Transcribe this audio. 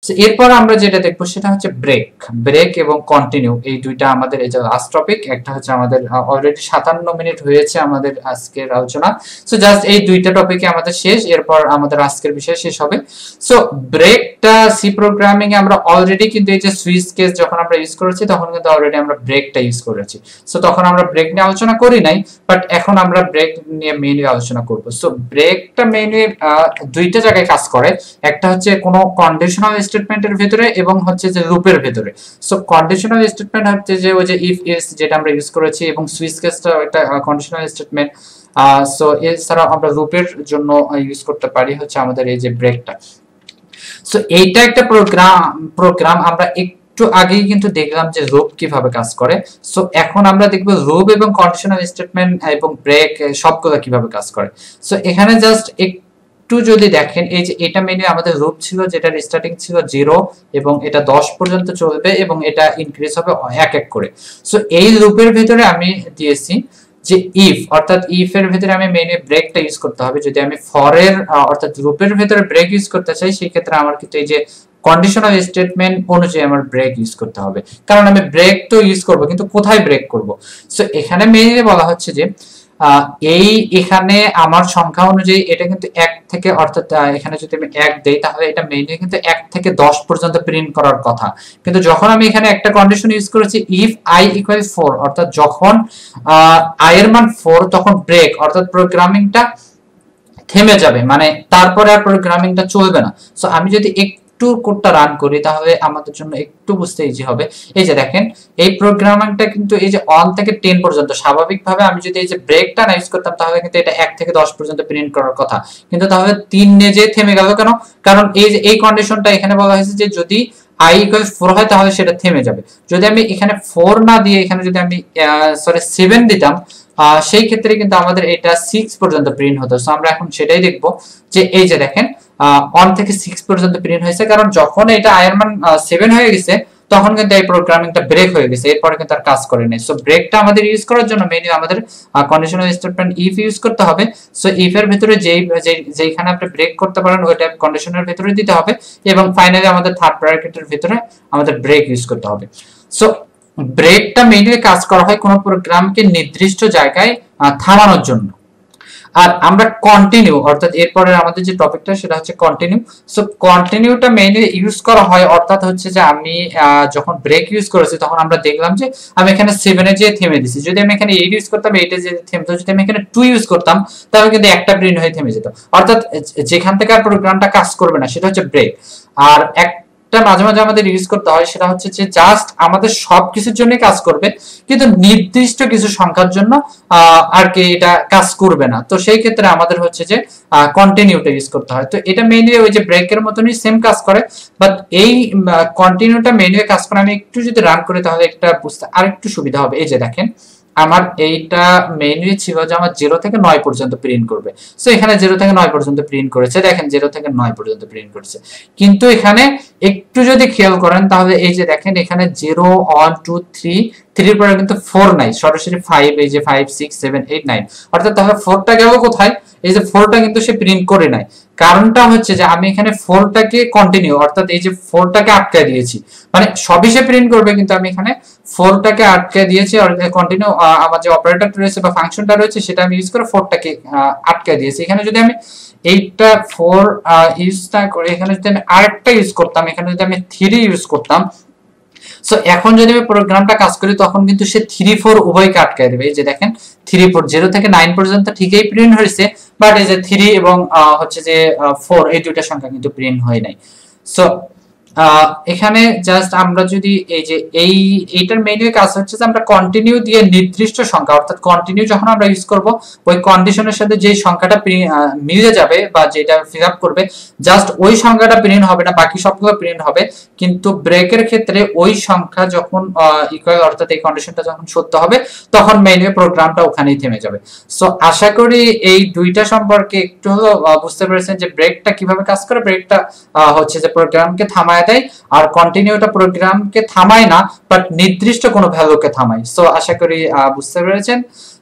So এরপর আমরা যেটা দেখবো সেটা হচ্ছে ব্রেক। ব্রেক এবং কন্টিনিউ এই দুইটা আমাদের এই যে লাস্ট টপিক। একটা হচ্ছে আমাদের অলরেডি 57 মিনিট হয়েছে আমাদের আজকের আলোচনা। সো জাস্ট এই দুইটা টপিকে আমাদের শেষ, এরপর আমাদের আজকের বিষয় শেষ হবে। সো ব্রেকটা সি প্রোগ্রামিং এ আমরা অলরেডি কিন্তু এই যে সুইচ কেস যখন আমরা ইউজ করেছি তখন কিন্তু অলরেডি আমরা ব্রেকটা ইউজ করেছি। সো তখন আমরা ব্রেক নিয়ে আলোচনা করি নাই, বাট এখন আমরা ব্রেক নিয়ে মেইনলি আলোচনা করব। সো ব্রেকটা মেইনলি দুইটা জায়গায় কাজ করে, একটা হচ্ছে কোনো কন্ডিশনাল স্টেটমেন্টের ভিতরে এবং হচ্ছে যে লুপের ভিতরে। সো কন্ডিশনাল স্টেটমেন্ট হচ্ছে যে ওই যে ইফ এলস যেটা আমরা ইউজ করেছি, এবং সুইচ কেসটা একটা কন্ডিশনাল স্টেটমেন্ট। সো এছাড়াও আমরা লুপের জন্য ইউজ করতে পারি হচ্ছে আমাদের এই যে ব্রেকটা। সো এইটা একটা প্রোগ্রাম আমরা একটু আগেই কিন্তু দেখলাম যে লুপ কিভাবে কাজ করে। সো এখন আমরা দেখব লুপ এবং কন্ডিশনাল স্টেটমেন্ট এবং ব্রেক সবগুলো কিভাবে কাজ করে। সো এখানে জাস্ট একটু যদি দেখেন, এই যে এটা মেনলি আমাদের লুপ ছিল যেটার স্টার্টিং ছিল 0 এবং এটা 10 পর্যন্ত চলবে এবং এটা ইনক্রিজ হবে এক এক করে। সো এই লুপের ভিতরে আমি দিয়েছি যে ইফ, অর্থাৎ ইফ এর ভিতরে আমি মেইনলি ব্রেকটা ইউজ করতে হবে। যদি আমি ফর এর অর্থাৎ লুপের ভিতরে ব্রেক ইউজ করতে চাই সেই ক্ষেত্রে আমার কিন্তু এই যে কন্ডিশনাল স্টেটমেন্ট অনুযায়ী আমার ব্রেক ইউজ করতে হবে, কারণ আমি ব্রেক তো ইউজ করব কিন্তু কোথায় ব্রেক করব। সো এখানে মেইনলি বলা হচ্ছে যে এই এখানে আমার সংখ্যা অনুযায়ী এটা কিন্তু 1 থেকে, অর্থাৎ এখানে যদি আমি 1 দেই তাহলে এটা মেইনলি কিন্তু 1 থেকে 10 পর্যন্ত প্রিন্ট করার কথা। কিন্তু যখন আমি এখানে একটা কন্ডিশন ইউজ করেছি ইফ i ইকুয়াল 4, অর্থাৎ যখন i এর মান 4 তখন ব্রেক অর্থাৎ প্রোগ্রামিংটা থেমে যাবে, মানে তারপরে আর প্রোগ্রামিংটা চলবে না। সো আমি যদি একটু কোডটা রান করি তাহলে আমাদের জন্য একটু বুঝতে ইজি হবে। এই যে দেখেন এই প্রোগ্রামিংটা কিন্তু এই যে 1 থেকে 10 পর্যন্ত, স্বাভাবিকভাবে আমি যদি এই যে ব্রেকটা না ইউজ করতাম তাহলে কিন্তু এটা 1 থেকে 10 পর্যন্ত প্রিন্ট করার কথা, কিন্তু তাহলে 3 এ যে থেমে গেল কেন? কারণ এই যে এই কন্ডিশনটা এখানে বলা হয়েছে যে যদি i ইকুয়াল 4 হয় তাহলে সেটা থেমে যাবে। যদি আমি এখানে 4 না দিয়ে এখানে যদি আমি 7 দিতাম সেই ক্ষেত্রে কিন্তু আমাদের এটা 6 পর্যন্ত প্রিন্ট হতো। সো আমরা এখন সেটাই দেখব যে এই যে দেখেন 1 থেকে 6 পর্যন্ত প্রিন্ট হয়েছে, কারণ যখন এটা i এর মান 7 হয়ে গেছে তখন কিন্তু এই প্রোগ্রামিংটা ব্রেক হয়ে গেছে, এরপরে কিন্তু আর কাজ করে নাই। সো ব্রেকটা আমাদের ইউজ করার জন্য মেইনলি আমাদের কন্ডিশনাল স্টেটমেন্ট ইফ ইউজ করতে হবে। সো ইফ এর ভিতরে যেইখানে আপনি ব্রেক করতে পারেন ওইটা কন্ডিশনের ভিতরে দিতে হবে, এবং ফাইনালি আমাদের থার্ড ব্র্যাকেটের ভিতরে আমাদের ব্রেক ইউজ করতে হবে। সো ব্রেকটা মেইনলি কাজ করা হয় কোন প্রোগ্রামকে নির্দিষ্ট জায়গায় থামানোর জন্য। আর আমরা কন্টিনিউ, অর্থাৎ এরপরে আমাদের যে টপিকটা সেটা হচ্ছে কন্টিনিউ। সো কন্টিনিউটা মেইনলি ইউজ করা হয়, অর্থাৎ হচ্ছে যে আমি যখন ব্রেক ইউজ করেছি তখন আমরা দেখলাম যে আমি এখানে 7 এ যে থেমে দিছি, যদি আমি এখানে 8 ইউজ করতাম 8 এ যে থেমতো, যদি আমি এখানে 2 ইউজ করতাম তাহলে কিন্তু একটা প্রিন্ট হয়ে থেমে যেত, অর্থাৎ যেখান থেকে আর প্রোগ্রামটা কাজ করবে না সেটা হচ্ছে ব্রেক। আর একটা মাঝে মাঝে আমাদের ইউজ করতে হয় সেটা হচ্ছে যে জাস্ট আমাদের সবকিছুর জন্য কাজ করবে কিন্তু নির্দিষ্ট কিছু সংখ্যার জন্য আর কি এটা কাজ করবে না। তো সেই ক্ষেত্রে আমাদের হচ্ছে যে কন্টিনিউটা ইউজ করতে হয়। তো এটা মেইনলি ওই যে ব্রেকের মতনই সেম কাজ করে, বাট এই কন্টিনিউটা মেইনলি কাজ করে আমি একটু যদি রান করি তাহলে একটা বুঝতে আরেকটু সুবিধা হবে। এই যে দেখেন আমার এইটা মেইনলি ছিল যে আমার 0 থেকে 9 পর্যন্ত প্রিন্ট করবে। সো এখানে 0 থেকে 9 পর্যন্ত প্রিন্ট করেছে, দেখেন 0 থেকে 9 পর্যন্ত প্রিন্ট করেছে। কিন্তু এখানে একটু যদি খেয়াল করেন তাহলে এই যে দেখেন এখানে 0 1 2 3 3 এর পরে কিন্তু 4 নাই, সরাসরি 5, এই যে 5 6 7 8 9, অর্থাৎ তাহলে 4টা গেল কোথায়? এই যে 4টা কিন্তু সে প্রিন্ট করে নাই। কারণটা হচ্ছে যে আমি এখানে 4টাকে কন্টিনিউ, অর্থাৎ এই যে 4টাকে আটকে দিয়েছি, মানে সবই সে প্রিন্ট করবে কিন্তু আমি এখানে 4টাকে আটকে দিয়েছি। আর কন্টিনিউ আমার যে অপারেটরটা রয়েছে বা ফাংশনটা রয়েছে সেটা আমি ইউজ করে 4টাকে আটকে দিয়েছি। এখানে যদি আমি এইটা 4 ইউজ না করে এখানে যদি আমি আরেকটা ইউজ করতাম, এখানে যদি আমি 3 ইউজ করতাম, সো এখন যদি আমি প্রোগ্রামটা কাজ করি তখন কিন্তু সে 3 4 উভয়কে আটকায় দেবে। এই যে দেখেন 3 4 0 থেকে 9 পর্যন্ত ঠিকই প্রিন্ট হয়েছে, বাট এই যে 3 এবং হচ্ছে যে 4 এই দুইটা সংখ্যা কিন্তু প্রিন্ট হয় নাই। সো এখানে জাস্ট আমরা যদি এই যে এইটার মেইনলি কাজ হচ্ছে যে আমরা কন্টিনিউ দিয়ে নির্দিষ্ট সংখ্যা, অর্থাৎ কন্টিনিউ যখন আমরা ইউজ করব ওই কন্ডিশনের সাথে যে সংখ্যাটা মিলে যাবে বা যেটা ফিল আপ করবে জাস্ট ওই সংখ্যাটা প্রিন্ট হবে না, বাকি সবগুলো প্রিন্ট হবে। কিন্তু ব্রেকের ক্ষেত্রে ওই সংখ্যা যখন ইকুয়াল, অর্থাৎ এই কন্ডিশনটা যখন সত্য হবে তখন মেইনলি প্রোগ্রামটা ওখানেই থেমে যাবে। সো আশা করি এই দুইটা সম্পর্কে একটু হলো বুঝতে পেরেছেন যে ব্রেকটা কিভাবে কাজ করে। ব্রেকটা হচ্ছে যে প্রোগ্রামকে থামায় দেয়, আর কন্টিনিউটা প্রোগ্রামকে থামায় না বাট নির্দিষ্ট কোনো ভ্যালুকে থামায়। সো আশা করি বুঝতে পেরেছেন।